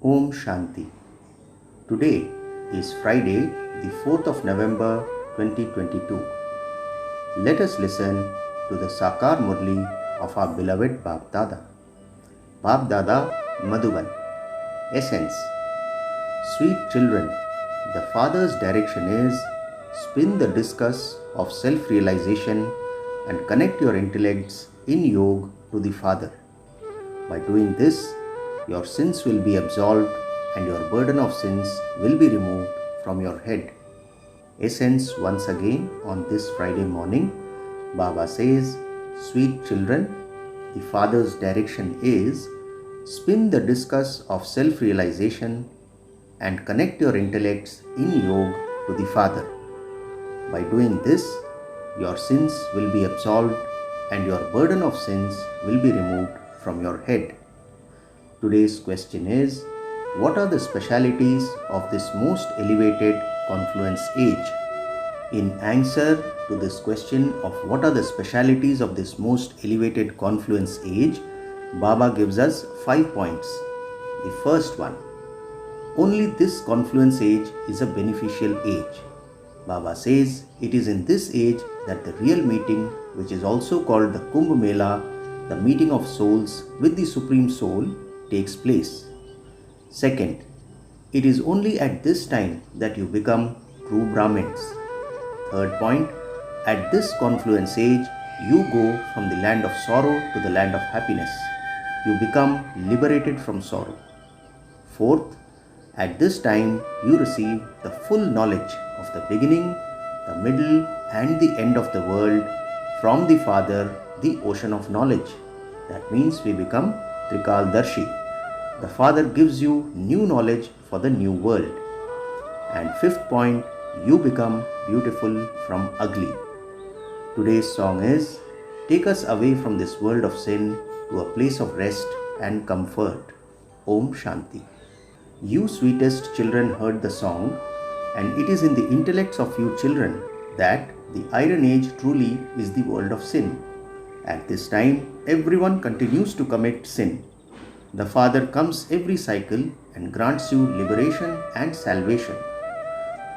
Om Shanti. Today is Friday, the 4th of November 2022. Let us listen to the Sakar Murli of our beloved Bap Dada. Bap Dada Madhuban. Essence. Sweet children, the Father's direction is spin the discus of self-realization and connect your intellects in yoga to the Father. By doing this, your sins will be absolved and your burden of sins will be removed from your head. Essence once again on this Friday morning. Baba says, sweet children, the Father's direction is spin the discus of self-realization and connect your intellects in yoga to the Father. By doing this, your sins will be absolved and your burden of sins will be removed from your head. Today's question is, what are the specialities of this most elevated confluence age? In answer to this question of what are the specialities of this most elevated confluence age, Baba gives us 5 points. The first one, only this confluence age is a beneficial age. Baba says it is in this age that the real meeting, which is also called the Kumbh Mela, the meeting of souls with the Supreme Soul, takes place. Second, it is only at this time that you become true Brahmins. Third point, at this confluence age, you go from the land of sorrow to the land of happiness. You become liberated from sorrow. Fourth, at this time, you receive the full knowledge of the beginning, the middle, and the end of the world from the Father, the ocean of knowledge. That means we become Trikaldarshi. The Father gives you new knowledge for the new world. And fifth point, you become beautiful from ugly. Today's song is, take us away from this world of sin to a place of rest and comfort. Om Shanti. You sweetest children heard the song, and it is in the intellects of you children that the Iron Age truly is the world of sin. At this time, everyone continues to commit sin. The Father comes every cycle and grants you liberation and salvation.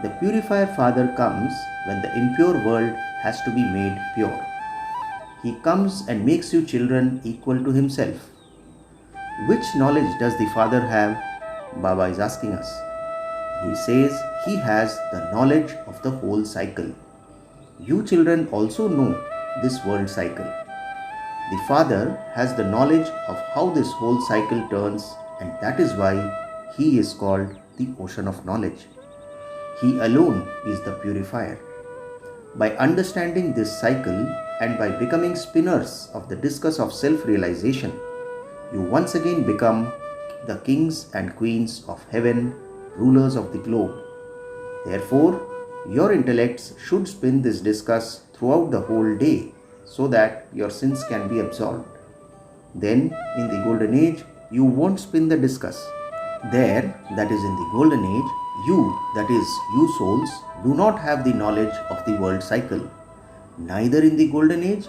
The Purifier Father comes when the impure world has to be made pure. He comes and makes you children equal to Himself. Which knowledge does the Father have? Baba is asking us. He says He has the knowledge of the whole cycle. You children also know this world cycle. The Father has the knowledge of how this whole cycle turns, and that is why He is called the ocean of knowledge. He alone is the purifier. By understanding this cycle and by becoming spinners of the discus of self-realization, you once again become the kings and queens of heaven, rulers of the globe. Therefore, your intellects should spin this discus throughout the whole day, so that your sins can be absolved. Then, in the golden age, you won't spin the discus. There, that is in the golden age, you, that is, you souls, do not have the knowledge of the world cycle. Neither in the golden age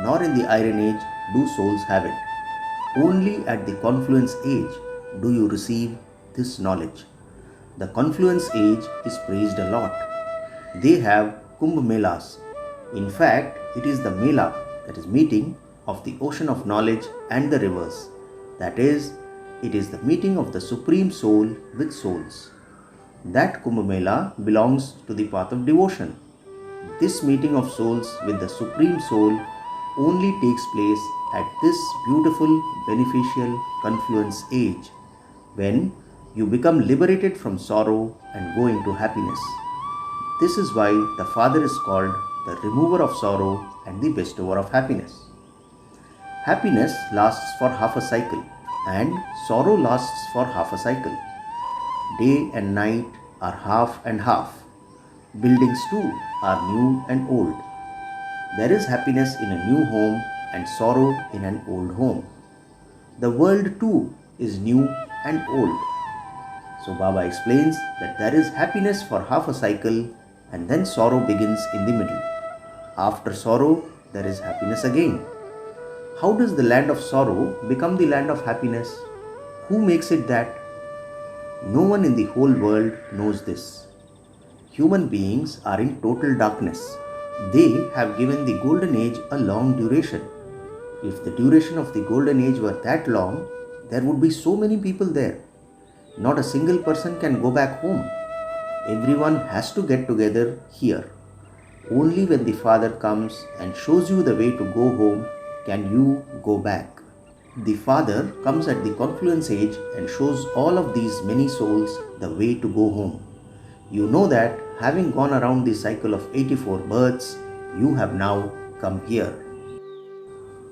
nor in the iron age do souls have it. Only at the confluence age do you receive this knowledge. The confluence age is praised a lot. They have Kumbh Melas. In fact, it is the Mela, that is meeting, of the ocean of knowledge and the rivers. That is, it is the meeting of the Supreme Soul with souls. That Kumbh Mela belongs to the path of devotion. This meeting of souls with the Supreme Soul only takes place at this beautiful, beneficial confluence age, when you become liberated from sorrow and go into happiness. This is why the Father is called the remover of sorrow and the bestower of happiness. Happiness lasts for half a cycle, and sorrow lasts for half a cycle. Day and night are half and half. Buildings too are new and old. There is happiness in a new home and sorrow in an old home. The world too is new and old. So Baba explains that there is happiness for half a cycle and then sorrow begins in the middle. After sorrow, there is happiness again. How does the land of sorrow become the land of happiness? Who makes it that? No one in the whole world knows this. Human beings are in total darkness. They have given the golden age a long duration. If the duration of the golden age were that long, there would be so many people there. Not a single person can go back home. Everyone has to get together here. Only when the Father comes and shows you the way to go home can you go back. The Father comes at the confluence age and shows all of these many souls the way to go home. You know that having gone around the cycle of 84 births, you have now come here.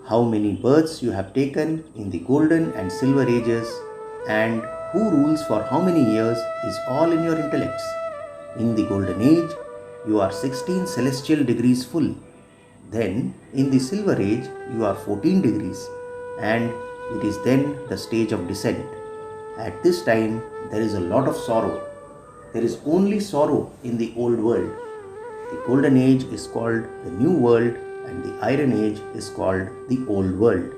How many births you have taken in the golden and silver ages, and who rules for how many years is all in your intellects. In the golden age, you are 16 celestial degrees full. Then, in the silver age, you are 14 degrees, and it is then the stage of descent. At this time, there is a lot of sorrow. There is only sorrow in the old world. The golden age is called the new world, and the iron age is called the old world.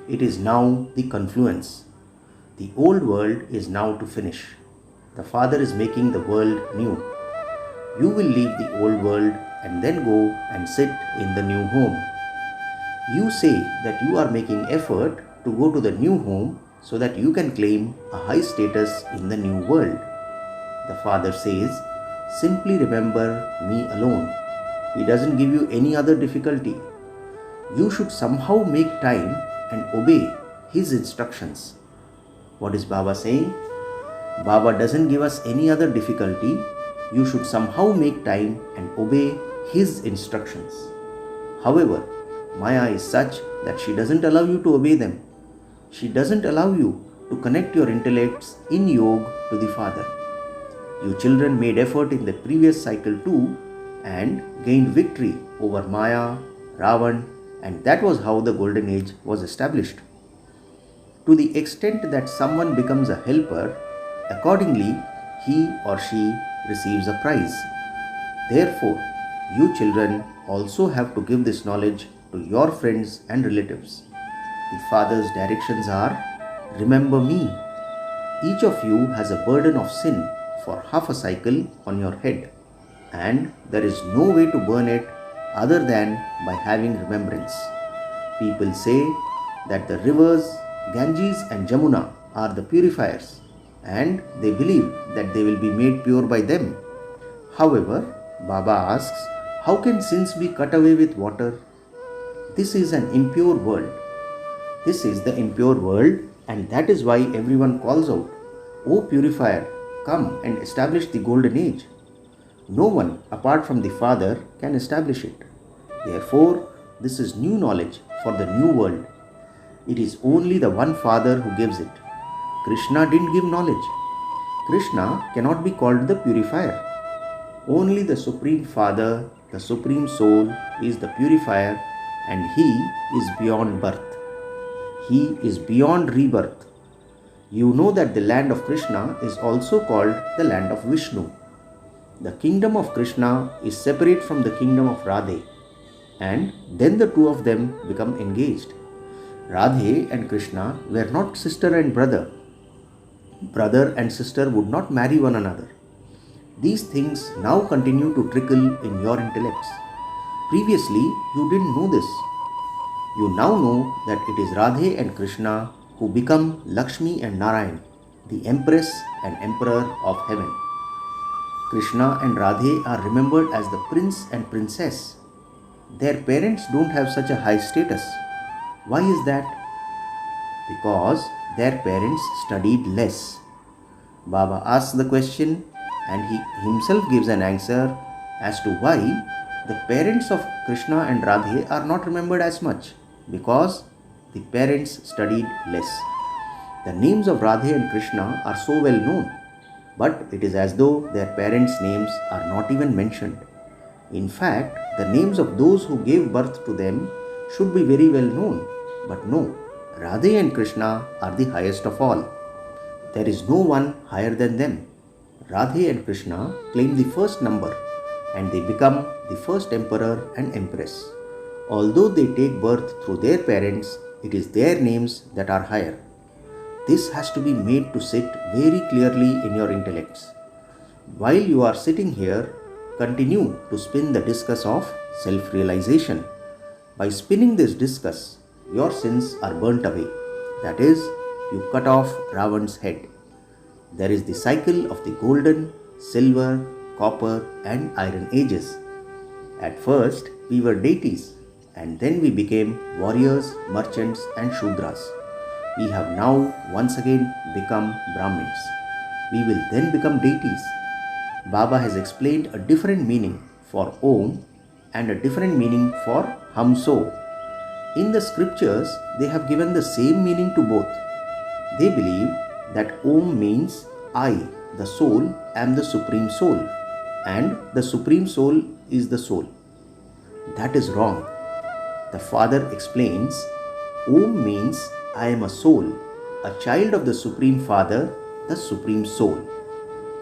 It is now the confluence. The old world is now to finish. The Father is making the world new. You will leave the old world and then go and sit in the new home. You say that you are making effort to go to the new home so that you can claim a high status in the new world. The Father says, simply remember me alone. He doesn't give you any other difficulty. You should somehow make time and obey His instructions. What is Baba saying? Baba doesn't give us any other difficulty. You should somehow make time and obey His instructions. However, Maya is such that she doesn't allow you to obey them. She doesn't allow you to connect your intellects in yoga to the Father. You children made effort in the previous cycle too and gained victory over Maya, Ravan, and that was how the golden age was established. To the extent that someone becomes a helper, accordingly he or she receives a prize. Therefore, you children also have to give this knowledge to your friends and relatives. The Father's directions are, remember me. Each of you has a burden of sin for half a cycle on your head, and there is no way to burn it other than by having remembrance. People say that the rivers Ganges and Jamuna are the purifiers, and they believe that they will be made pure by them. However, Baba asks, how can sins be cut away with water? This is an impure world. This is the impure world, and that is why everyone calls out, O purifier, come and establish the golden age. No one apart from the Father can establish it. Therefore, this is new knowledge for the new world. It is only the one Father who gives it. Krishna didn't give knowledge. Krishna cannot be called the purifier. Only the Supreme Father, the Supreme Soul, is the purifier, and He is beyond birth. He is beyond rebirth. You know that the land of Krishna is also called the land of Vishnu. The kingdom of Krishna is separate from the kingdom of Radhe, and then the two of them become engaged. Radhe and Krishna were not sister and brother. Brother and sister would not marry one another. These things now continue to trickle in your intellects. Previously, you didn't know this. You now know that it is Radhe and Krishna who become Lakshmi and Narayan, the Empress and Emperor of heaven. Krishna and Radhe are remembered as the Prince and Princess. Their parents don't have such a high status. Why is that? Because their parents studied less. Baba asks the question and he himself gives an answer as to why the parents of Krishna and Radhe are not remembered as much, because the parents studied less. The names of Radhe and Krishna are so well known, but it is as though their parents' names are not even mentioned. In fact, the names of those who gave birth to them should be very well known, but no, Radhe and Krishna are the highest of all. There is no one higher than them. Radhe and Krishna claim the first number and they become the first emperor and empress. Although they take birth through their parents, it is their names that are higher. This has to be made to sit very clearly in your intellects. While you are sitting here, continue to spin the discus of self-realization. By spinning this discus, your sins are burnt away. That is, you cut off Ravan's head. There is the cycle of the golden, silver, copper and iron ages. At first, we were deities and then we became warriors, merchants and Shudras. We have now once again become Brahmins. We will then become deities. Baba has explained a different meaning for Om and a different meaning for Hamso. In the scriptures, they have given the same meaning to both. They believe that Om means I, the soul, am the Supreme Soul, and the Supreme Soul is the soul. That is wrong. The Father explains, Om means I am a soul, a child of the Supreme Father, the Supreme Soul.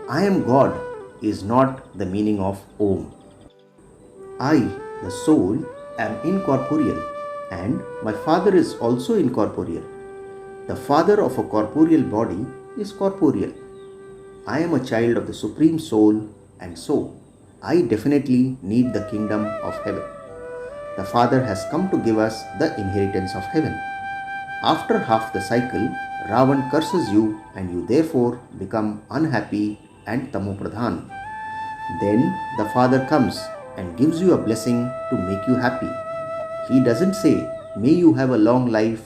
I am God is not the meaning of Om. I, the soul, am incorporeal and my Father is also incorporeal. The Father of a corporeal body is corporeal. I am a child of the Supreme Soul and so I definitely need the kingdom of heaven. The Father has come to give us the inheritance of heaven. After half the cycle, Ravan curses you and you therefore become unhappy and tamopradhan. Then the Father comes and gives you a blessing to make you happy. He doesn't say, may you have a long life,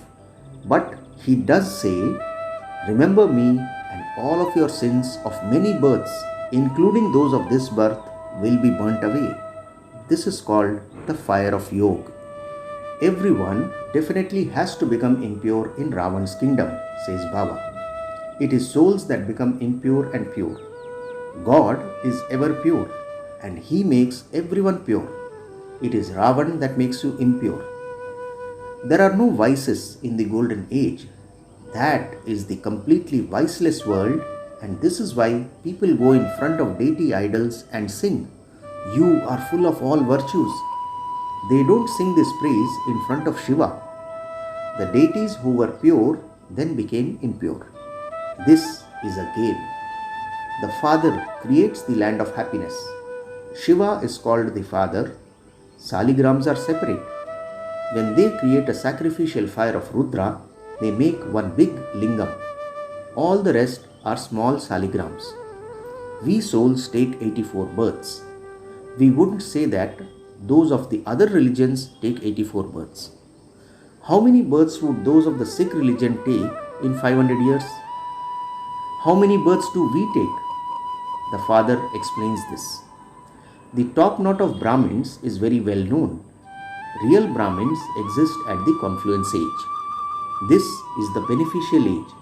but he does say, remember me and all of your sins of many births, including those of this birth, will be burnt away. This is called the fire of Yoga. Everyone definitely has to become impure in Ravan's kingdom, says Baba. It is souls that become impure and pure. God is ever pure and he makes everyone pure. It is Ravan that makes you impure. There are no vices in the golden age. That is the completely viceless world, and this is why people go in front of deity idols and sing, you are full of all virtues. They don't sing this praise in front of Shiva. The deities who were pure then became impure. This is a game. The Father creates the land of happiness. Shiva is called the Father. Saligrams are separate. When they create a sacrificial fire of Rudra, they make one big lingam. All the rest are small saligrams. We souls take 84 births. We wouldn't say that those of the other religions take 84 births. How many births would those of the Sikh religion take in 500 years? How many births do we take? The Father explains this. The top knot of Brahmins is very well known. Real Brahmins exist at the confluence age. This is the beneficial age.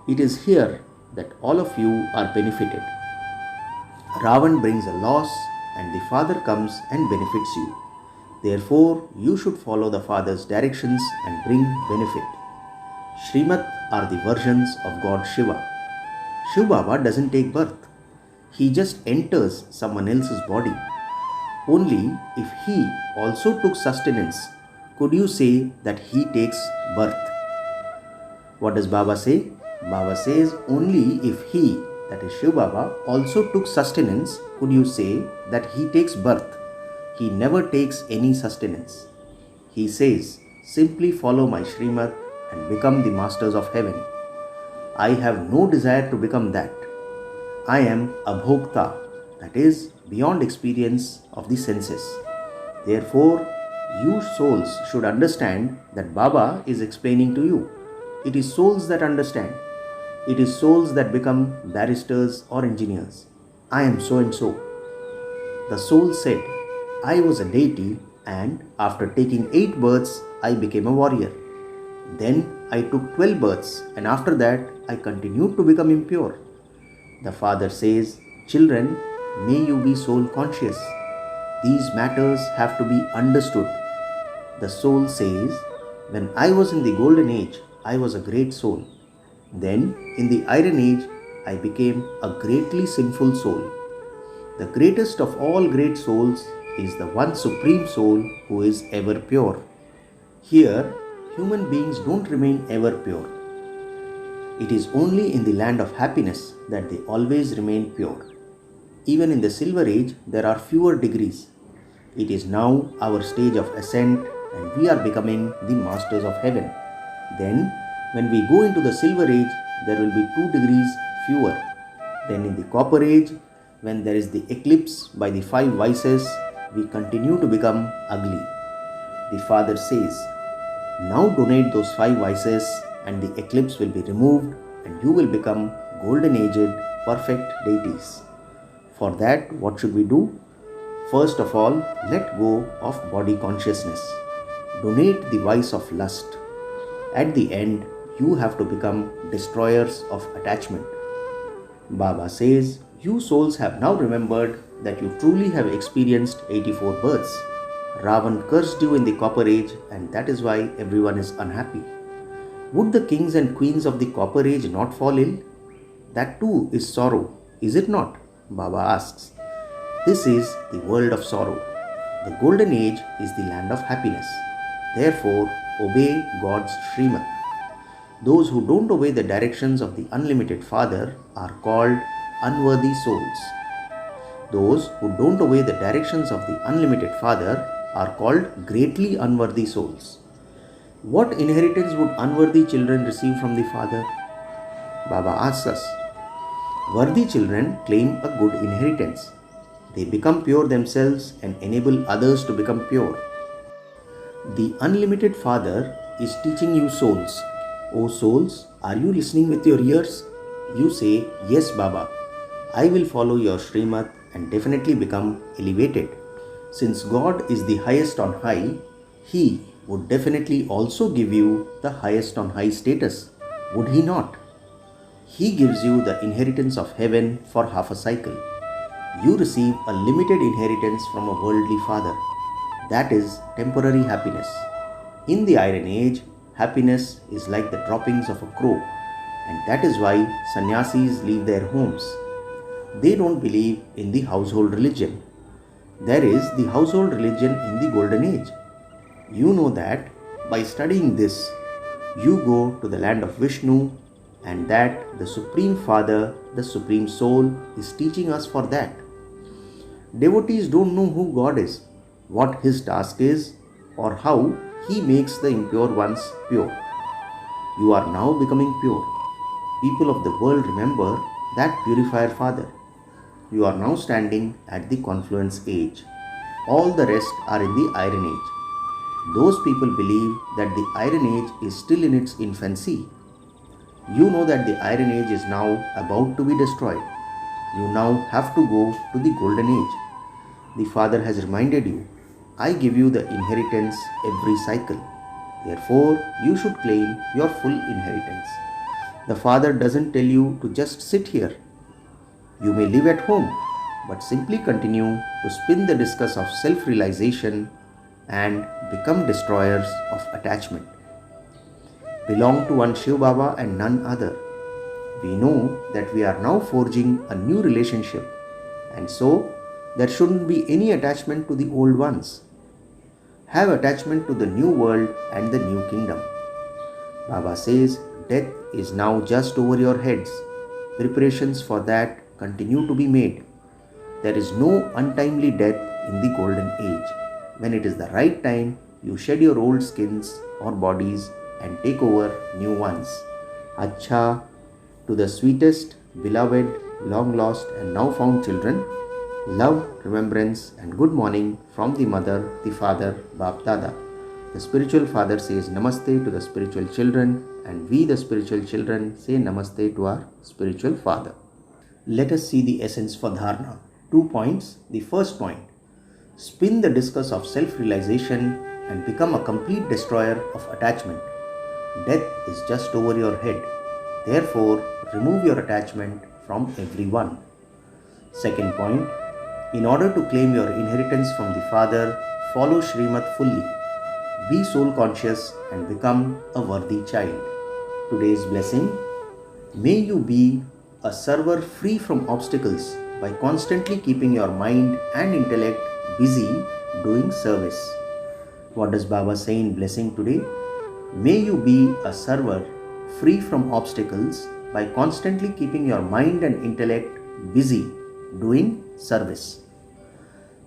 It is here that all of you are benefited. Ravan brings a loss and the Father comes and benefits you. Therefore, you should follow the Father's directions and bring benefit. Srimat are the versions of God Shiva. Shiv Baba doesn't take birth. He just enters someone else's body. Only if he also took sustenance could you say that he takes birth. What does Baba say? Baba says only if he, that is Shiv Baba, also took sustenance could you say that he takes birth. He never takes any sustenance. He says, simply follow my Srimat and become the masters of heaven. I have no desire to become that. I am Abhokta, that is beyond experience of the senses. Therefore, you souls should understand that Baba is explaining to you. It is souls that understand. It is souls that become barristers or engineers. I am so and so. The soul said, I was a deity and after taking 8 births, I became a warrior. Then I took 12 births and after that, I continued to become impure. The Father says, children, may you be soul conscious. These matters have to be understood. The soul says, when I was in the golden age, I was a great soul. Then, in the iron age, I became a greatly sinful soul. The greatest of all great souls is the one supreme soul who is ever pure. Here, human beings don't remain ever pure. It is only in the land of happiness that they always remain pure. Even in the Silver Age, there are fewer degrees. It is now our stage of ascent and we are becoming the masters of heaven. Then, when we go into the Silver Age, there will be 2 degrees fewer. Then in the Copper Age, when there is the eclipse by the 5 vices, we continue to become ugly. The Father says, now donate those 5 vices and the eclipse will be removed and you will become golden-aged, perfect deities. For that, what should we do? First of all, let go of body consciousness. Donate the vice of lust. At the end, you have to become destroyers of attachment. Baba says, you souls have now remembered that you truly have experienced 84 births. Ravan cursed you in the Copper Age and that is why everyone is unhappy. Would the kings and queens of the Copper Age not fall ill? That too is sorrow, is it not? Baba asks. This is the world of sorrow. The Golden Age is the land of happiness. Therefore, obey God's Srimad. Those who don't obey the directions of the Unlimited Father are called unworthy souls. Those who don't obey the directions of the Unlimited Father are called greatly unworthy souls. What inheritance would unworthy children receive from the Father? Baba asks us. Worthy children claim a good inheritance. They become pure themselves and enable others to become pure. The Unlimited Father is teaching you souls. O souls, are you listening with your ears? You say, yes Baba, I will follow your Srimad and definitely become elevated. Since God is the highest on high, He would definitely also give you the highest on high status, would He not? He gives you the inheritance of heaven for half a cycle. You receive a limited inheritance from a worldly father. That is temporary happiness. In the Iron Age, happiness is like the droppings of a crow, and that is why sannyasis leave their homes. They don't believe in the household religion. There is the household religion in the Golden Age. You know that by studying this, you go to the land of Vishnu, and that the Supreme Father, the Supreme Soul, is teaching us for that. Devotees don't know who God is, what His task is, or how He makes the impure ones pure. You are now becoming pure. People of the world remember that purifier Father. You are now standing at the confluence age. All the rest are in the Iron Age. Those people believe that the Iron Age is still in its infancy. You know that the Iron Age is now about to be destroyed. You now have to go to the Golden Age. The Father has reminded you, I give you the inheritance every cycle. Therefore, you should claim your full inheritance. The Father doesn't tell you to just sit here. You may live at home, but simply continue to spin the discus of self-realization and become destroyers of attachment. Belong to one Shiv Baba and none other. We know that we are now forging a new relationship, and so there shouldn't be any attachment to the old ones. Have attachment to the new world and the new kingdom. Baba says death is now just over your heads. Preparations for that continue to be made. There is no untimely death in the Golden Age. When it is the right time, you shed your old skins or bodies and take over new ones. Acha, to the sweetest, beloved, long lost and now found children, love, remembrance and good morning from the mother, the father, Bap Dada. The spiritual father says namaste to the spiritual children, and we the spiritual children say namaste to our spiritual father. Let us see the essence for dharana. 2 points. The first point, spin the discus of self-realization and become a complete destroyer of attachment. Death is just over your head. Therefore, remove your attachment from everyone. Second point, in order to claim your inheritance from the Father, follow Srimad fully. Be soul conscious and become a worthy child. Today's blessing, may you be a server free from obstacles by constantly keeping your mind and intellect busy doing service. What does Baba say in blessing today? May you be a server free from obstacles by constantly keeping your mind and intellect busy doing service.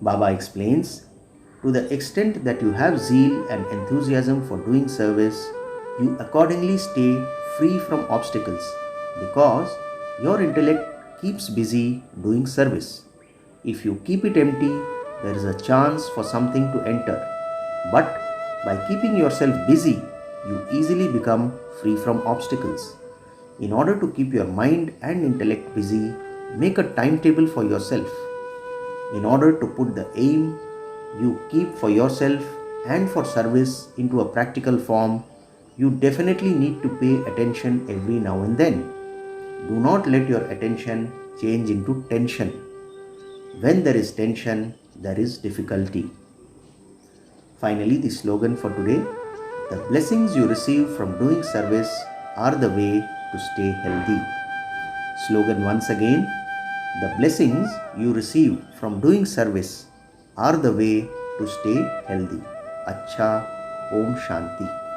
Baba explains, to the extent that you have zeal and enthusiasm for doing service, you accordingly stay free from obstacles because your intellect keeps busy doing service. If you keep it empty, there is a chance for something to enter. But by keeping yourself busy, you easily become free from obstacles. In order to keep your mind and intellect busy, make a timetable for yourself. In order to put the aim you keep for yourself and for service into a practical form, you definitely need to pay attention every now and then. Do not let your attention change into tension. When there is tension, there is difficulty. Finally, the slogan for today: the blessings you receive from doing service are the way to stay healthy. Slogan once again: the blessings you receive from doing service are the way to stay healthy. Acha, Om Shanti.